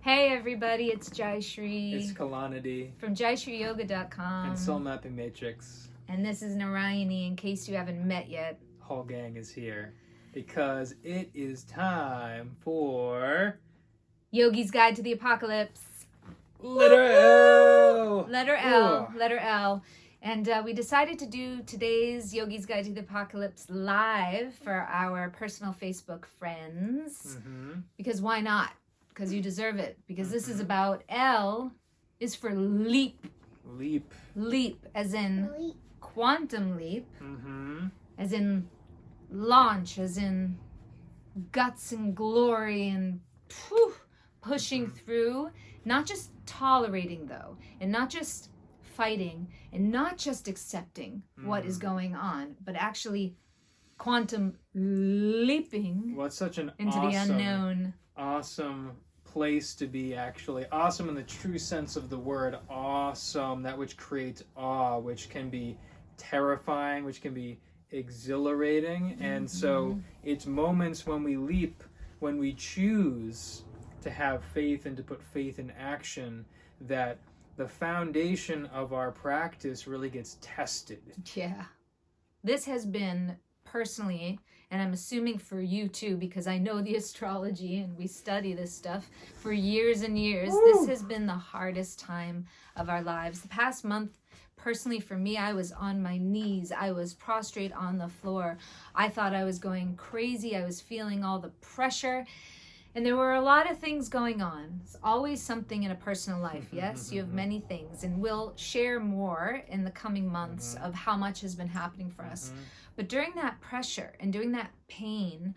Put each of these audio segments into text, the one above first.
Hey everybody, it's Jaishree. It's Kalanadi. From JaishreeYoga.com. And Soul Mapping Matrix. And this is Narayani, in case you haven't met yet. Whole gang is here. Because it is time for... Yogi's Guide to the Apocalypse. Letter L! Letter L. Letter L. And we decided to do today's Yogi's Guide to the Apocalypse live for our personal Facebook friends. Because why not? Because you deserve it. Because this is about L is for leap. Leap. Leap, as in quantum leap. As in launch, as in guts and glory and pushing through. Not just tolerating, though, and not just fighting, and not just accepting what is going on, but actually quantum leaping into the unknown. Awesome place to be, actually. Awesome in the true sense of the word awesome, that which creates awe, which can be terrifying, which can be exhilarating. And so it's moments when we leap, when we choose to have faith and to put faith in action, that the foundation of our practice really gets tested. Yeah. This has been personally, and I'm assuming for you too, because I know the astrology and we study this stuff for years and years. This has been the hardest time of our lives. The past month, personally for me, I was on my knees. I was prostrate on the floor. I thought I was going crazy. I was feeling all the pressure. And there were a lot of things going on. It's always something in a personal life, yes? You have many things. And we'll share more in the coming months of how much has been happening for us. But during that pressure and during that pain,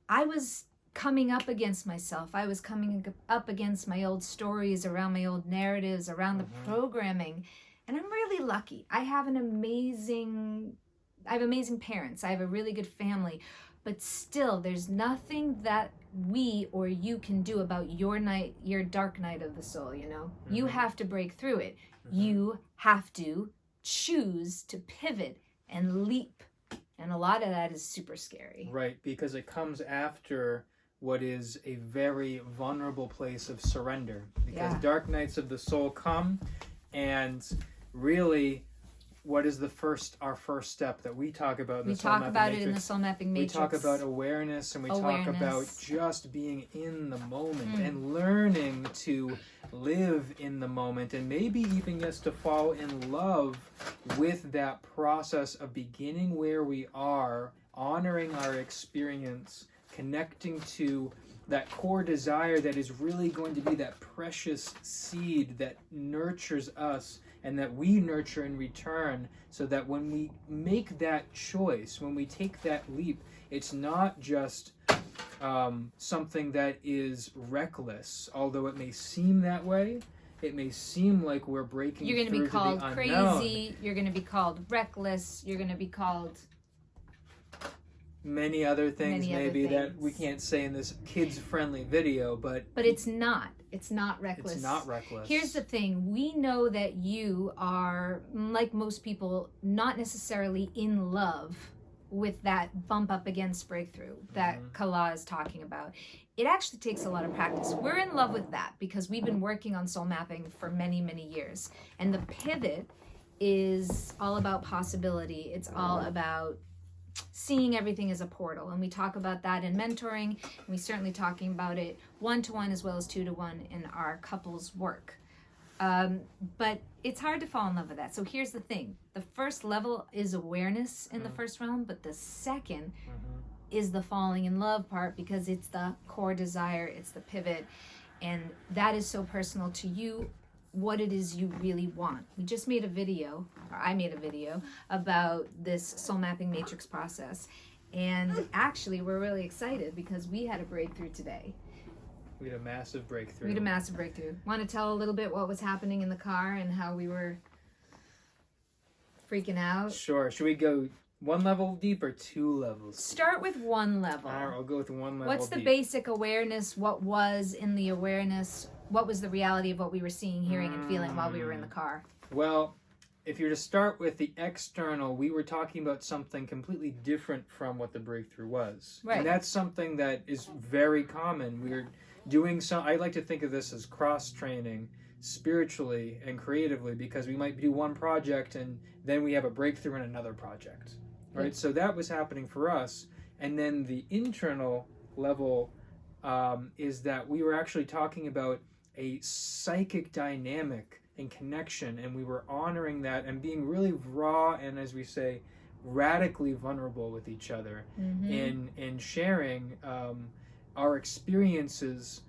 I was coming up against myself. I was coming up against my old stories, around my old narratives, around the programming. And I'm really lucky. I have amazing parents. I have a really good family. But still, there's nothing that we or you can do about your dark night of the soul, you know? You have to break through it. You have to choose to pivot and leap. And a lot of that is super scary. Right, because it comes after what is a very vulnerable place of surrender. Because dark nights of the soul come, and really, what is our first step that we talk about in the Soul Mapping Matrix? We talk about it in the Soul Mapping Matrix. We talk about awareness, and we talk about just being in the moment and learning to live in the moment, and maybe even just to fall in love with that process of beginning where we are, honoring our experience, connecting to that core desire that is really going to be that precious seed that nurtures us and that we nurture in return, so that when we make that choice, when we take that leap, it's not just something that is reckless, although it may seem that way. It may seem like we're breaking through to the unknown. You're going to be called crazy, you're going to be called reckless, you're going to be called many other things that we can't say in this kids-friendly video, but it's not reckless. It's not reckless. Here's the thing. We know that you are, like most people, not necessarily in love with that bump up against breakthrough that Kala is talking about. It actually takes a lot of practice. We're in love with that because we've been working on soul mapping for many, many years. And the pivot is all about possibility. It's all about seeing everything as a portal, and we talk about that in mentoring, and we certainly talking about it 1-to-1 as well as 2-to-1 in our couples work. But it's hard to fall in love with that. So here's the thing. The first level is awareness in the first realm, but the second is the falling in love part, because it's the core desire, it's the pivot, and that is so personal to you, what it is you really want. We just made a video, or I made a video, about this soul mapping matrix process. And actually, we're really excited because we had a breakthrough today. We had a massive breakthrough. Want to tell a little bit what was happening in the car and how we were freaking out? Sure. Should we go one level deep or 2 levels? Start with 1 level. All right, I'll go with 1 level What's the basic awareness? What was in the awareness? What was the reality of what we were seeing, hearing, and feeling while we were in the car? Well, if you're to start with the external, we were talking about something completely different from what the breakthrough was. Right. And that's something that is very common. We're doing some, I like to think of this as cross-training spiritually and creatively, because we might do one project and then we have a breakthrough in another project, right? So that was happening for us. And then the internal level is that we were actually talking about a psychic dynamic and connection, and we were honoring that and being really raw and, as we say, radically vulnerable with each other in sharing our experiences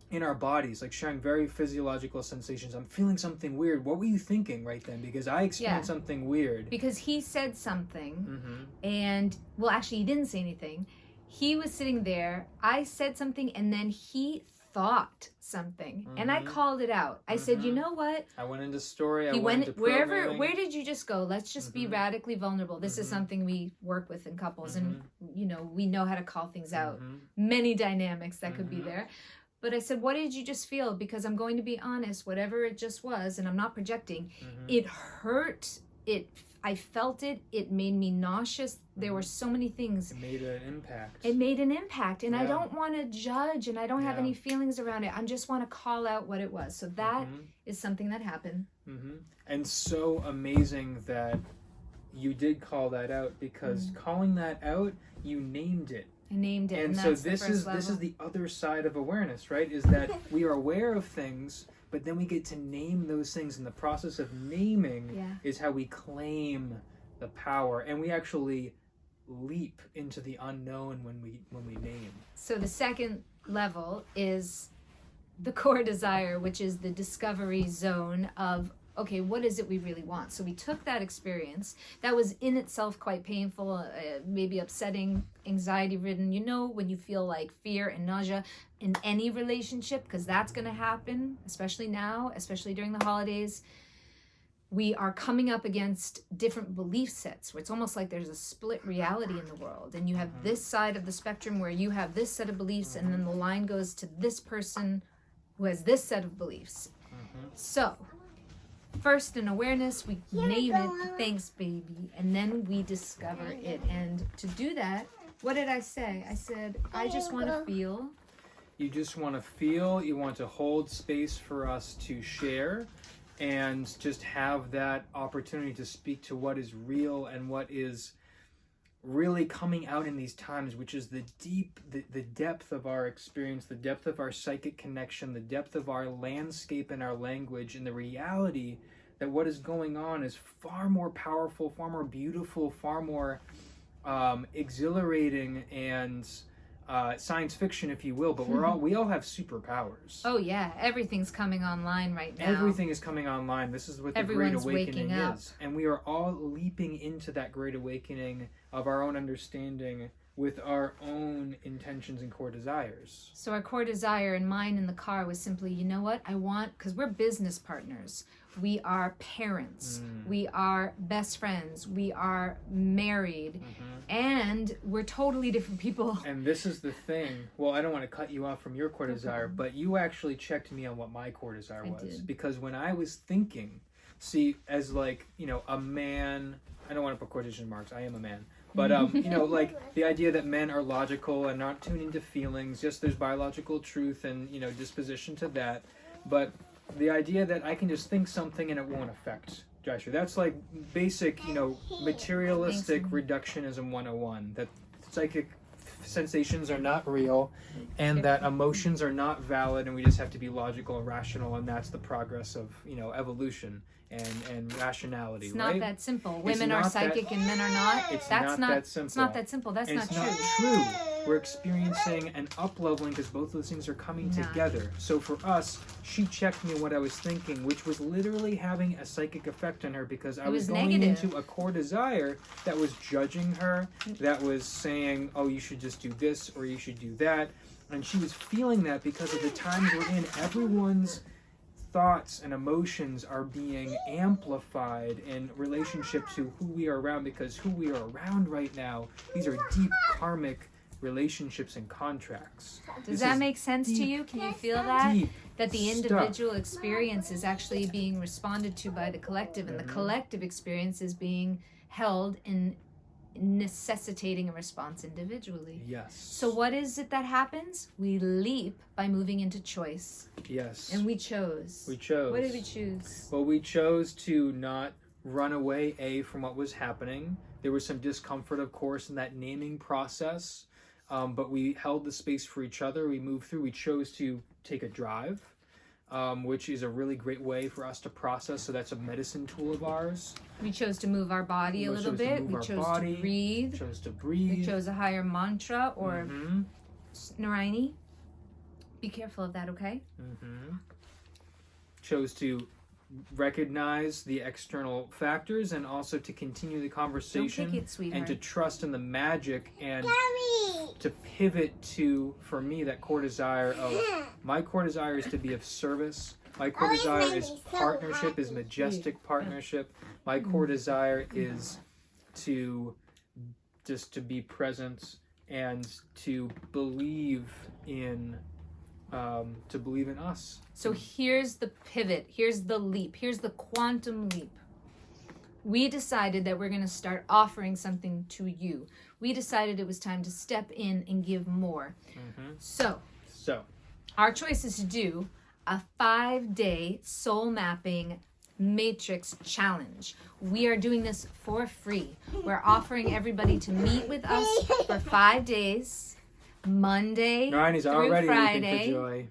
in our bodies, like sharing very physiological sensations. I'm feeling something weird. What were you thinking right then? Because I experienced something weird. Because he said something, and, well, actually, he didn't say anything. He was sitting there. I said something, and then he thought something, and I called it out. I said, you know what? I went into story. I went into where did you just go? Let's just be radically vulnerable. This is something we work with in couples, and we know how to call things out. Many dynamics that could be there. But I said, what did you just feel? Because I'm going to be honest, whatever it just was, and I'm not projecting, it hurt. I felt it. It made me nauseous. There were so many things. It made an impact. It made an impact. And I don't want to judge, and I don't have any feelings around it. I just want to call out what it was. So that is something that happened. And so amazing that you did call that out, because calling that out, you named it. I named it. And so this is the other side of awareness, right? Is that we are aware of things, but then we get to name those things. And the process of naming is how we claim the power, and we actually leap into the unknown when we name. So the second level is the core desire, which is the discovery zone of, okay, what is it we really want? So we took that experience that was in itself quite painful, maybe upsetting, anxiety-ridden. When you feel like fear and nausea in any relationship, because that's going to happen, especially now, especially during the holidays. We are coming up against different belief sets, where it's almost like there's a split reality in the world. And you have this side of the spectrum where you have this set of beliefs, and then the line goes to this person who has this set of beliefs. So, first in awareness, we name it, thanks baby, and then we discover it. And to do that, what did I say? I said, I just want to feel. You just want to feel, you want to hold space for us to share, and just have that opportunity to speak to what is real and what is really coming out in these times, which is the depth of our experience, the depth of our psychic connection, the depth of our landscape and our language, and the reality that what is going on is far more powerful, far more beautiful, far more exhilarating and science fiction, if you will, but we all have superpowers. Oh yeah, everything's coming online right now. Everything is coming online. This is what the Great Awakening is. And we are all leaping into that Great Awakening of our own understanding with our own intentions and core desires. So our core desire, and mine in the car, was simply, you know what, I want, because we're business partners. We are parents. We are best friends. We are married. And we're totally different people. And this is the thing. Well, I don't want to cut you off from your core desire, but you actually checked me on what my core desire was. I did. Because when I was thinking, see, as like, a man, I don't want to put quotation marks, I am a man. But, like the idea that men are logical and not tuned into feelings, just there's biological truth and, disposition to that. But the idea that I can just think something and it won't affect Jaishree. That's like basic, materialistic reductionism 101. That psychic sensations are not real, and that emotions are not valid, and we just have to be logical and rational, and that's the progress of, evolution and rationality. It's not that simple. Women are psychic and men are not. That's not that simple. It's not that simple. That's not true. It's not true. We're experiencing an up-leveling because both those things are coming together. So for us, she checked me on what I was thinking, which was literally having a psychic effect on her, because I was going into a core desire that was judging her, that was saying, oh, you should just do this or you should do that. And she was feeling that because of the times we're in. Everyone's thoughts and emotions are being amplified in relationship to who we are around, because who we are around right now, these are deep karmic relationships and contracts. Does that make sense to you? Can you feel that? That the individual experience is actually being responded to by the collective, and the collective experience is being held in necessitating a response individually. Yes. So what is it that happens? We leap by moving into choice. Yes. And we chose. We chose. What did we choose? Well, we chose to not run away, from what was happening. There was some discomfort, of course, in that naming process, but we held the space for each other. We moved through. We chose to take a drive, which is a really great way for us to process. So that's a medicine tool of ours. We chose to move our body a little bit. We chose to breathe. We chose to breathe. We chose a higher mantra or Narayani. Be careful of that, okay? Chose to recognize the external factors and also to continue the conversation. Don't kick it, sweetheart. And to trust in the magic and to pivot to, for me, that core desire of my core desire is to be of service. My core desire is partnership, is majestic partnership. My core desire is to just to be present and to believe in us. So here's the pivot, here's the leap, here's the quantum leap. We decided that we're going to start offering something to you. We decided it was time to step in and give more. So our choice is to do a 5-day soul mapping matrix challenge. We are doing this for free. We're offering everybody to meet with us for 5 days. Monday through Friday.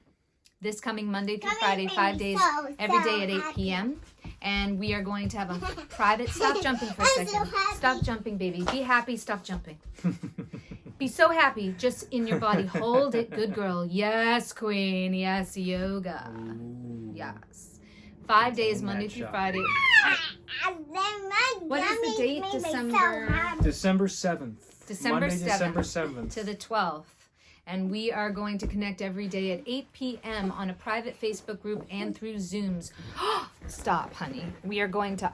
This coming Monday through Friday, 5 days, every day at 8 p.m. And we are going to have a private... Stop jumping for a second. Stop jumping, baby. Be happy. Stop jumping. Be so happy. Just in your body. Hold it. Good girl. Yes, queen. Yes, yoga. Ooh. Yes. 5 days, Monday through Friday. What is the date? December 7th. December Monday, 7th. December 7th. To the 12th. And we are going to connect every day at 8 p.m. on a private Facebook group and through Zooms. Stop, honey. We are going to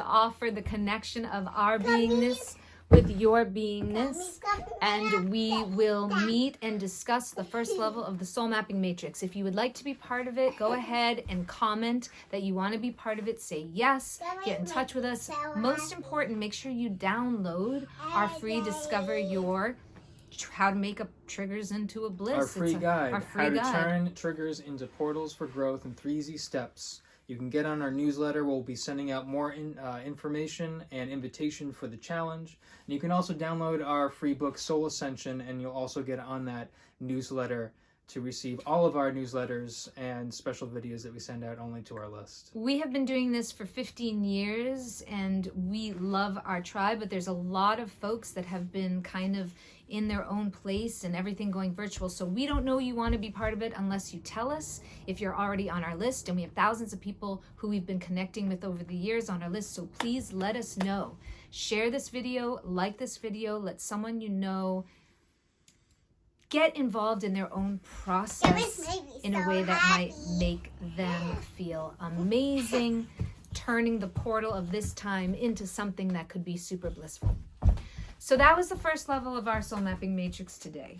offer the connection of our beingness with your beingness, and we will meet and discuss the first level of the soul mapping matrix. If you would like to be part of it, go ahead and comment that you want to be part of it. Say yes, get in touch with us. Most important, make sure you download our free Discover Your How to Make Up Triggers into a Bliss. Our free guide, How to Turn Triggers into Portals for Growth in 3 easy steps. You can get on our newsletter. We'll be sending out more information and invitation for the challenge. And you can also download our free book, Soul Ascension, and you'll also get on that newsletter to receive all of our newsletters and special videos that we send out only to our list. We have been doing this for 15 years, and we love our tribe, but there's a lot of folks that have been kind of in their own place and everything going virtual. So we don't know you want to be part of it unless you tell us. If you're already on our list, and we have thousands of people who we've been connecting with over the years on our list, so please let us know. Share this video, like this video, let someone you know get involved in their own process in a way that might make them feel amazing, turning the portal of this time into something that could be super blissful. So that was the first level of our soul mapping matrix today.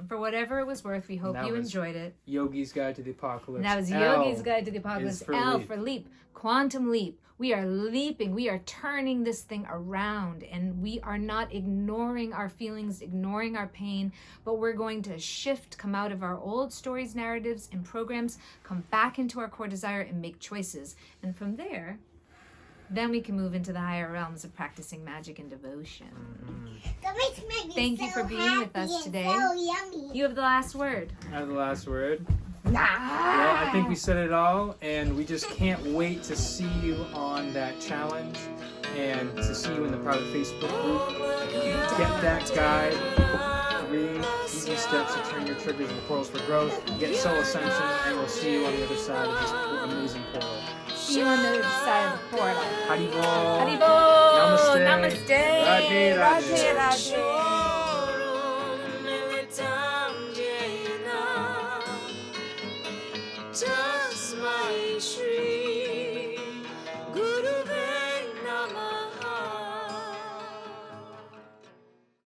For whatever it was worth, we hope you enjoyed it. Yogi's Guide to the Apocalypse. That was Yogi's Guide to the Apocalypse. L for leap. Quantum leap. We are leaping. We are turning this thing around, and we are not ignoring our feelings, ignoring our pain, but we're going to shift, come out of our old stories, narratives, and programs, come back into our core desire and make choices. And from there, then we can move into the higher realms of practicing magic and devotion. Thank you for being with us today. You have the last word. I have the last word. Well, I think we said it all, and we just can't wait to see you on that challenge and to see you in the private Facebook group. Get that guide, 3 easy steps to turn your triggers into portals for growth. Get Soul Ascension, and we'll see you on the other side of this amazing portal. See you on the other side of the portal. Haribol. Haribol. Namaste. Namaste. Radhe, Radhe, Radhe. Just my